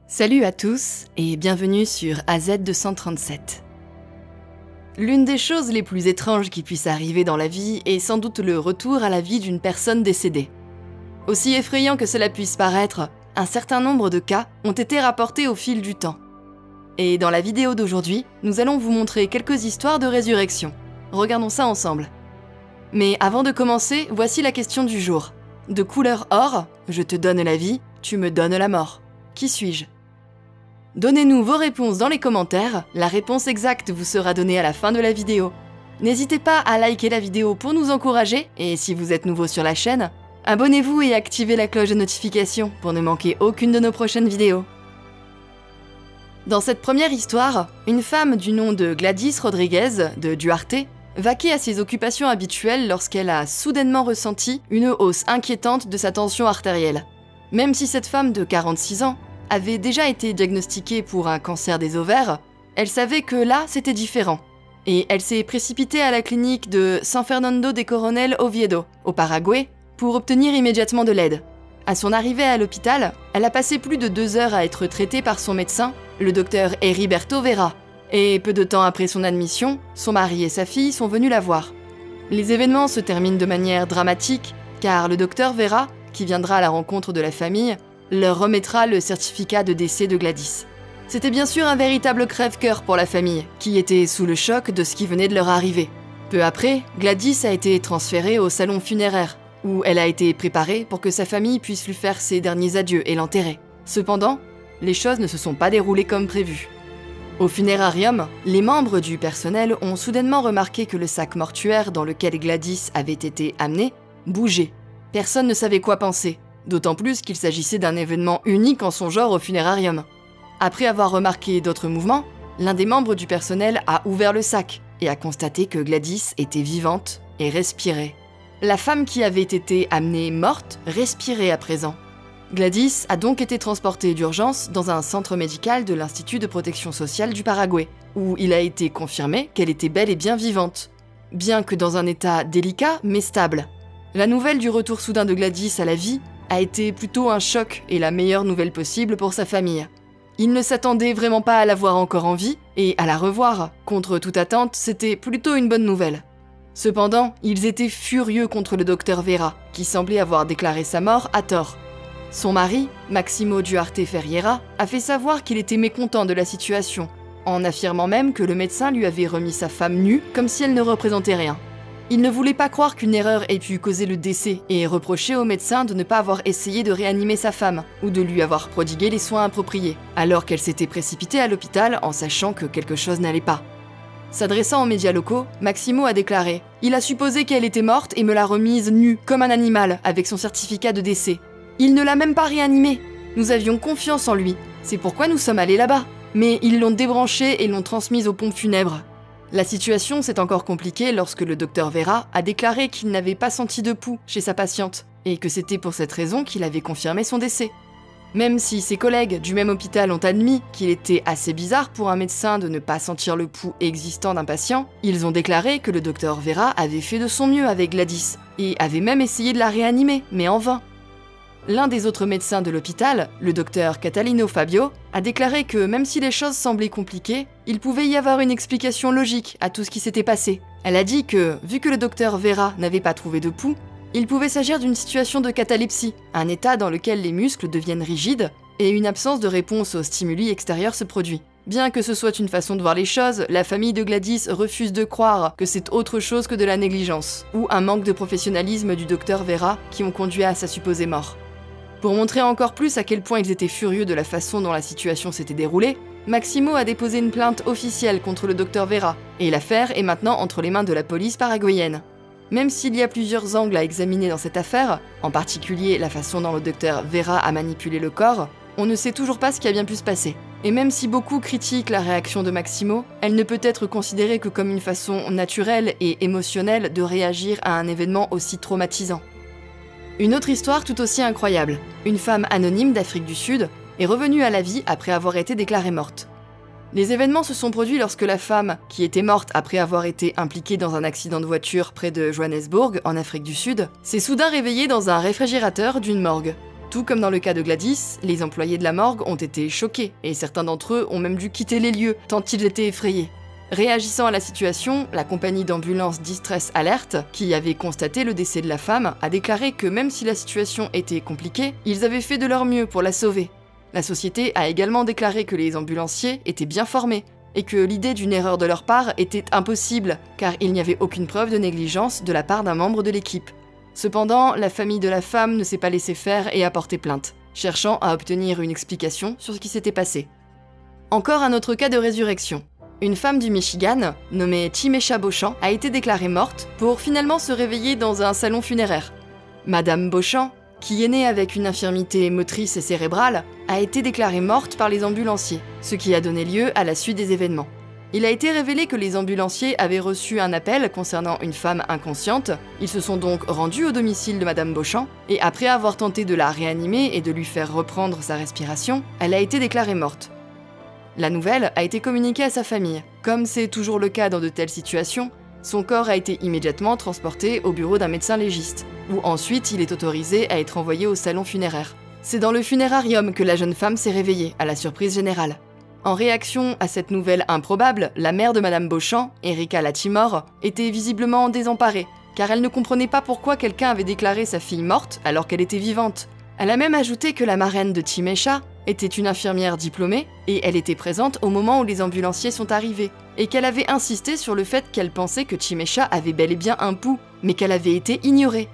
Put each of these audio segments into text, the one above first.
Salut à tous et bienvenue sur AZ237. L'une des choses les plus étranges qui puissent arriver dans la vie est sans doute le retour à la vie d'une personne décédée. Aussi effrayant que cela puisse paraître, un certain nombre de cas ont été rapportés au fil du temps. Et dans la vidéo d'aujourd'hui, nous allons vous montrer quelques histoires de résurrection. Regardons ça ensemble. Mais avant de commencer, voici la question du jour. De couleur or, je te donne la vie, tu me donnes la mort. Qui suis-je ? Donnez-nous vos réponses dans les commentaires, la réponse exacte vous sera donnée à la fin de la vidéo. N'hésitez pas à liker la vidéo pour nous encourager, et si vous êtes nouveau sur la chaîne, abonnez-vous et activez la cloche de notification pour ne manquer aucune de nos prochaines vidéos. Dans cette première histoire, une femme du nom de Gladys Rodriguez de Duarte vaquait à ses occupations habituelles lorsqu'elle a soudainement ressenti une hausse inquiétante de sa tension artérielle. Même si cette femme de 46 ans avait déjà été diagnostiquée pour un cancer des ovaires, elle savait que là, c'était différent. Et elle s'est précipitée à la clinique de San Fernando de Coronel Oviedo, au Paraguay, pour obtenir immédiatement de l'aide. À son arrivée à l'hôpital, elle a passé plus de 2 heures à être traitée par son médecin, le docteur Heriberto Vera. Et peu de temps après son admission, son mari et sa fille sont venus la voir. Les événements se terminent de manière dramatique, car le docteur Vera, qui viendra à la rencontre de la famille, leur remettra le certificat de décès de Gladys. C'était bien sûr un véritable crève-cœur pour la famille, qui était sous le choc de ce qui venait de leur arriver. Peu après, Gladys a été transférée au salon funéraire, où elle a été préparée pour que sa famille puisse lui faire ses derniers adieux et l'enterrer. Cependant, les choses ne se sont pas déroulées comme prévu. Au funérarium, les membres du personnel ont soudainement remarqué que le sac mortuaire dans lequel Gladys avait été amenée bougeait. Personne ne savait quoi penser, d'autant plus qu'il s'agissait d'un événement unique en son genre au funérarium. Après avoir remarqué d'autres mouvements, l'un des membres du personnel a ouvert le sac et a constaté que Gladys était vivante et respirait. La femme qui avait été amenée morte respirait à présent. Gladys a donc été transportée d'urgence dans un centre médical de l'Institut de protection sociale du Paraguay, où il a été confirmé qu'elle était bel et bien vivante, bien que dans un état délicat mais stable. La nouvelle du retour soudain de Gladys à la vie a été plutôt un choc et la meilleure nouvelle possible pour sa famille. Ils ne s'attendaient vraiment pas à la voir encore en vie, et à la revoir, contre toute attente, c'était plutôt une bonne nouvelle. Cependant, ils étaient furieux contre le docteur Vera, qui semblait avoir déclaré sa mort à tort. Son mari, Maximo Duarte Ferreira, a fait savoir qu'il était mécontent de la situation, en affirmant même que le médecin lui avait remis sa femme nue comme si elle ne représentait rien. Il ne voulait pas croire qu'une erreur ait pu causer le décès et reprochait au médecin de ne pas avoir essayé de réanimer sa femme ou de lui avoir prodigué les soins appropriés, alors qu'elle s'était précipitée à l'hôpital en sachant que quelque chose n'allait pas. S'adressant aux médias locaux, Maximo a déclaré « Il a supposé qu'elle était morte et me l'a remise nue comme un animal avec son certificat de décès. Il ne l'a même pas réanimée. Nous avions confiance en lui. C'est pourquoi nous sommes allés là-bas. Mais ils l'ont débranchée et l'ont transmise aux pompes funèbres. » La situation s'est encore compliquée lorsque le docteur Vera a déclaré qu'il n'avait pas senti de pouls chez sa patiente et que c'était pour cette raison qu'il avait confirmé son décès. Même si ses collègues du même hôpital ont admis qu'il était assez bizarre pour un médecin de ne pas sentir le pouls existant d'un patient, ils ont déclaré que le docteur Vera avait fait de son mieux avec Gladys et avait même essayé de la réanimer, mais en vain. L'un des autres médecins de l'hôpital, le docteur Catalino Fabio, a déclaré que même si les choses semblaient compliquées, il pouvait y avoir une explication logique à tout ce qui s'était passé. Elle a dit que, vu que le docteur Vera n'avait pas trouvé de pouls, il pouvait s'agir d'une situation de catalepsie, un état dans lequel les muscles deviennent rigides et une absence de réponse aux stimuli extérieurs se produit. Bien que ce soit une façon de voir les choses, la famille de Gladys refuse de croire que c'est autre chose que de la négligence ou un manque de professionnalisme du docteur Vera qui ont conduit à sa supposée mort. Pour montrer encore plus à quel point ils étaient furieux de la façon dont la situation s'était déroulée, Maximo a déposé une plainte officielle contre le docteur Vera, et l'affaire est maintenant entre les mains de la police paraguayenne. Même s'il y a plusieurs angles à examiner dans cette affaire, en particulier la façon dont le docteur Vera a manipulé le corps, on ne sait toujours pas ce qui a bien pu se passer. Et même si beaucoup critiquent la réaction de Maximo, elle ne peut être considérée que comme une façon naturelle et émotionnelle de réagir à un événement aussi traumatisant. Une autre histoire tout aussi incroyable. Une femme anonyme d'Afrique du Sud est revenue à la vie après avoir été déclarée morte. Les événements se sont produits lorsque la femme, qui était morte après avoir été impliquée dans un accident de voiture près de Johannesburg, en Afrique du Sud, s'est soudain réveillée dans un réfrigérateur d'une morgue. Tout comme dans le cas de Gladys, les employés de la morgue ont été choqués, et certains d'entre eux ont même dû quitter les lieux, tant ils étaient effrayés. Réagissant à la situation, la compagnie d'ambulance Distress Alert, qui avait constaté le décès de la femme, a déclaré que même si la situation était compliquée, ils avaient fait de leur mieux pour la sauver. La société a également déclaré que les ambulanciers étaient bien formés, et que l'idée d'une erreur de leur part était impossible, car il n'y avait aucune preuve de négligence de la part d'un membre de l'équipe. Cependant, la famille de la femme ne s'est pas laissée faire et a porté plainte, cherchant à obtenir une explication sur ce qui s'était passé. Encore un autre cas de résurrection. Une femme du Michigan, nommée Chimesha Beauchamp, a été déclarée morte pour finalement se réveiller dans un salon funéraire. Madame Beauchamp, qui est née avec une infirmité motrice et cérébrale, a été déclarée morte par les ambulanciers, ce qui a donné lieu à la suite des événements. Il a été révélé que les ambulanciers avaient reçu un appel concernant une femme inconsciente. Ils se sont donc rendus au domicile de Madame Beauchamp, et après avoir tenté de la réanimer et de lui faire reprendre sa respiration, elle a été déclarée morte. La nouvelle a été communiquée à sa famille. Comme c'est toujours le cas dans de telles situations, son corps a été immédiatement transporté au bureau d'un médecin légiste, où ensuite il est autorisé à être envoyé au salon funéraire. C'est dans le funérarium que la jeune femme s'est réveillée, à la surprise générale. En réaction à cette nouvelle improbable, la mère de Madame Beauchamp, Erika Latimore, était visiblement désemparée, car elle ne comprenait pas pourquoi quelqu'un avait déclaré sa fille morte alors qu'elle était vivante. Elle a même ajouté que la marraine de Chimesha était une infirmière diplômée, et elle était présente au moment où les ambulanciers sont arrivés, et qu'elle avait insisté sur le fait qu'elle pensait que Chimesha avait bel et bien un pouls, mais qu'elle avait été ignorée.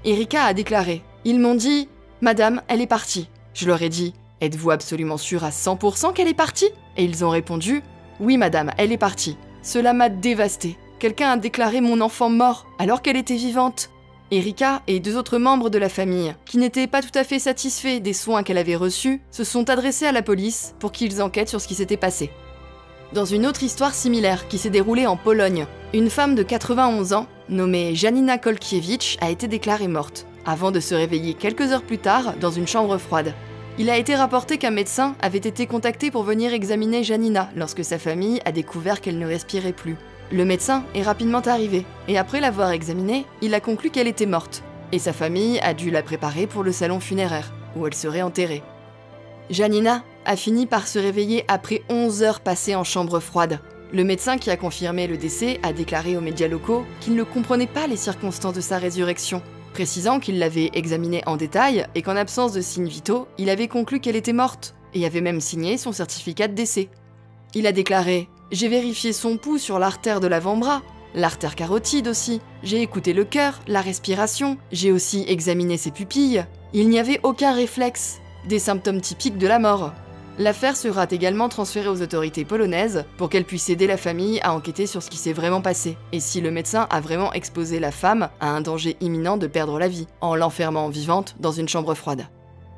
Erika a déclaré « Ils m'ont dit « Madame, elle est partie ». Je leur ai dit « Êtes-vous absolument sûre à 100% qu'elle est partie ?» Et ils ont répondu « Oui madame, elle est partie. Cela m'a dévastée. Quelqu'un a déclaré mon enfant mort alors qu'elle était vivante. » Erika et deux autres membres de la famille, qui n'étaient pas tout à fait satisfaits des soins qu'elle avait reçus, se sont adressés à la police pour qu'ils enquêtent sur ce qui s'était passé. Dans une autre histoire similaire qui s'est déroulée en Pologne, une femme de 91 ans, nommée Janina Kolkiewicz, a été déclarée morte, avant de se réveiller quelques heures plus tard dans une chambre froide. Il a été rapporté qu'un médecin avait été contacté pour venir examiner Janina lorsque sa famille a découvert qu'elle ne respirait plus. Le médecin est rapidement arrivé, et après l'avoir examinée, il a conclu qu'elle était morte, et sa famille a dû la préparer pour le salon funéraire, où elle serait enterrée. Janina a fini par se réveiller après 11 heures passées en chambre froide. Le médecin qui a confirmé le décès a déclaré aux médias locaux qu'il ne comprenait pas les circonstances de sa résurrection, précisant qu'il l'avait examinée en détail et qu'en absence de signes vitaux, il avait conclu qu'elle était morte, et avait même signé son certificat de décès. Il a déclaré « J'ai vérifié son pouls sur l'artère de l'avant-bras, l'artère carotide aussi, j'ai écouté le cœur, la respiration, j'ai aussi examiné ses pupilles. Il n'y avait aucun réflexe, des symptômes typiques de la mort. » L'affaire sera également transférée aux autorités polonaises pour qu'elles puissent aider la famille à enquêter sur ce qui s'est vraiment passé, et si le médecin a vraiment exposé la femme à un danger imminent de perdre la vie, en l'enfermant vivante dans une chambre froide.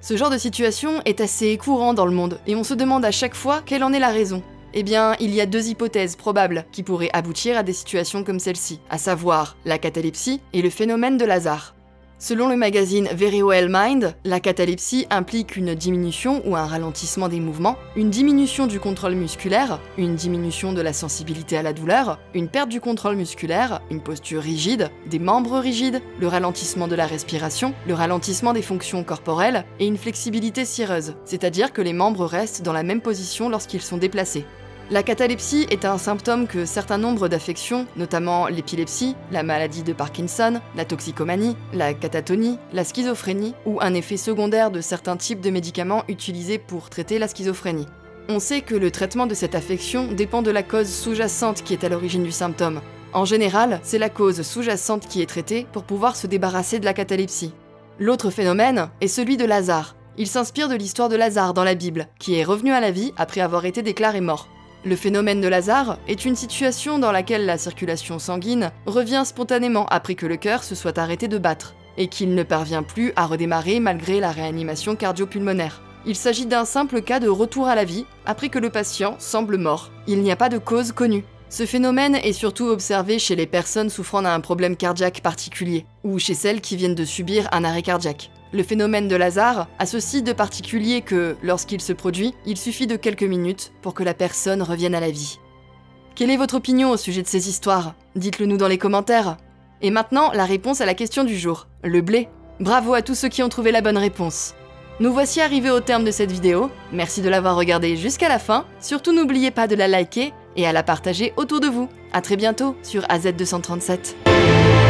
Ce genre de situation est assez courant dans le monde, et on se demande à chaque fois quelle en est la raison. Eh bien, il y a deux hypothèses probables qui pourraient aboutir à des situations comme celle-ci, à savoir la catalepsie et le phénomène de Lazare. Selon le magazine Very Well Mind, la catalepsie implique une diminution ou un ralentissement des mouvements, une diminution du contrôle musculaire, une diminution de la sensibilité à la douleur, une perte du contrôle musculaire, une posture rigide, des membres rigides, le ralentissement de la respiration, le ralentissement des fonctions corporelles et une flexibilité cireuse, c'est-à-dire que les membres restent dans la même position lorsqu'ils sont déplacés. La catalepsie est un symptôme que certains nombres d'affections, notamment l'épilepsie, la maladie de Parkinson, la toxicomanie, la catatonie, la schizophrénie ou un effet secondaire de certains types de médicaments utilisés pour traiter la schizophrénie. On sait que le traitement de cette affection dépend de la cause sous-jacente qui est à l'origine du symptôme. En général, c'est la cause sous-jacente qui est traitée pour pouvoir se débarrasser de la catalepsie. L'autre phénomène est celui de Lazare. Il s'inspire de l'histoire de Lazare dans la Bible, qui est revenu à la vie après avoir été déclaré mort. Le phénomène de Lazare est une situation dans laquelle la circulation sanguine revient spontanément après que le cœur se soit arrêté de battre, et qu'il ne parvient plus à redémarrer malgré la réanimation cardio-pulmonaire. Il s'agit d'un simple cas de retour à la vie après que le patient semble mort. Il n'y a pas de cause connue. Ce phénomène est surtout observé chez les personnes souffrant d'un problème cardiaque particulier, ou chez celles qui viennent de subir un arrêt cardiaque. Le phénomène de Lazare a ceci de particulier que, lorsqu'il se produit, il suffit de quelques minutes pour que la personne revienne à la vie. Quelle est votre opinion au sujet de ces histoires? Dites-le nous dans les commentaires. Et maintenant, la réponse à la question du jour. Le blé. Bravo à tous ceux qui ont trouvé la bonne réponse. Nous voici arrivés au terme de cette vidéo, merci de l'avoir regardée jusqu'à la fin, surtout n'oubliez pas de la liker et à la partager autour de vous. A très bientôt sur AZ237.